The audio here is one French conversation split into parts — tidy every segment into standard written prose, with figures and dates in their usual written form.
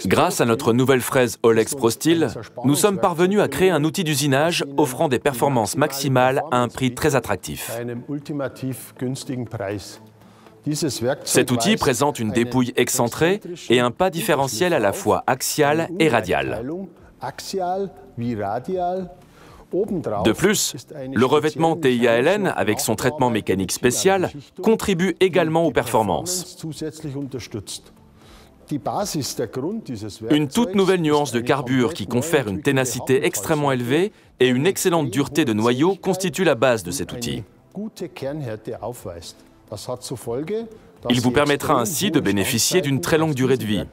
Grâce à notre nouvelle fraise Olex ProSteel, nous sommes parvenus à créer un outil d'usinage offrant des performances maximales à un prix très attractif. Cet outil présente une dépouille excentrée et un pas différentiel à la fois axial et radial. De plus, le revêtement TIALN, avec son traitement mécanique spécial, contribue également aux performances. Une toute nouvelle nuance de carbure qui confère une ténacité extrêmement élevée et une excellente dureté de noyau constitue la base de cet outil. Il vous permettra ainsi de bénéficier d'une très longue durée de vie.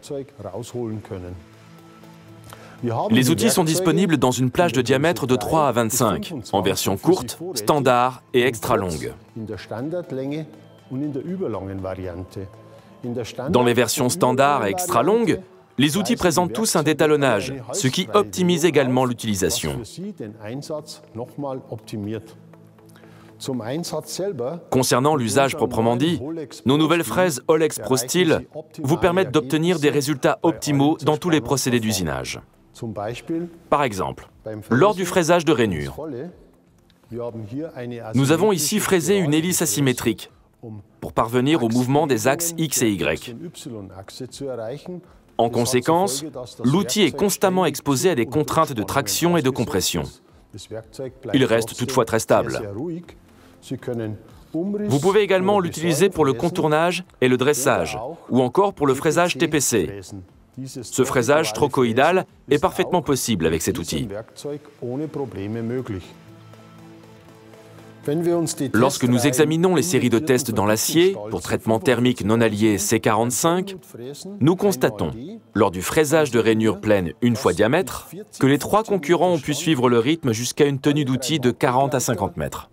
Les outils sont disponibles dans une plage de diamètre de 3 à 25, en version courte, standard et extra longue. Dans les versions standard et extra longues, les outils présentent tous un détalonnage, ce qui optimise également l'utilisation. Concernant l'usage proprement dit, nos nouvelles fraises Olex ProSteel vous permettent d'obtenir des résultats optimaux dans tous les procédés d'usinage. Par exemple, lors du fraisage de rainure, nous avons ici fraisé une hélice asymétrique pour parvenir au mouvement des axes X et Y. En conséquence, l'outil est constamment exposé à des contraintes de traction et de compression. Il reste toutefois très stable. Vous pouvez également l'utiliser pour le contournage et le dressage, ou encore pour le fraisage TPC. Ce fraisage trochoïdal est parfaitement possible avec cet outil. Lorsque nous examinons les séries de tests dans l'acier, pour traitement thermique non allié C45, nous constatons, lors du fraisage de rainure pleine une fois diamètre, que les 3 concurrents ont pu suivre le rythme jusqu'à une tenue d'outil de 40 à 50 mètres.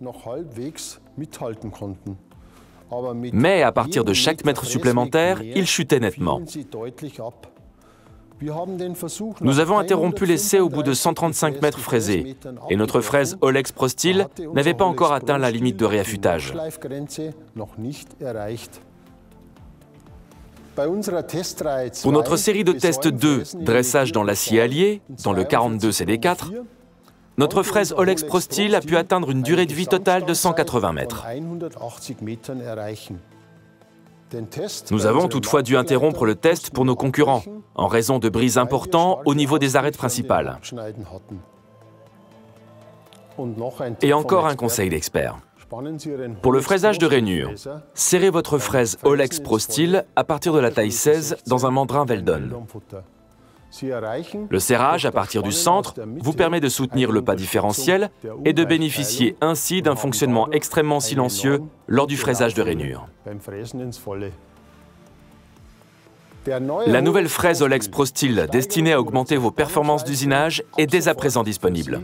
Mais à partir de chaque mètre supplémentaire, ils chutaient nettement. Nous avons interrompu l'essai au bout de 135 mètres fraisés, et notre fraise Olex ProSteel n'avait pas encore atteint la limite de réaffûtage. Pour notre série de tests 2, dressage dans l'acier allié, dans le 42 CD4, notre fraise Olex ProSteel a pu atteindre une durée de vie totale de 180 mètres. Nous avons toutefois dû interrompre le test pour nos concurrents, en raison de brises importants au niveau des arêtes principales. Et encore un conseil d'expert. Pour le fraisage de rainure, serrez votre fraise Olex ProSteel à partir de la taille 16 dans un mandrin Veldon. Le serrage à partir du centre vous permet de soutenir le pas différentiel et de bénéficier ainsi d'un fonctionnement extrêmement silencieux lors du fraisage de rainure. La nouvelle fraise Olex ProSteel destinée à augmenter vos performances d'usinage est dès à présent disponible.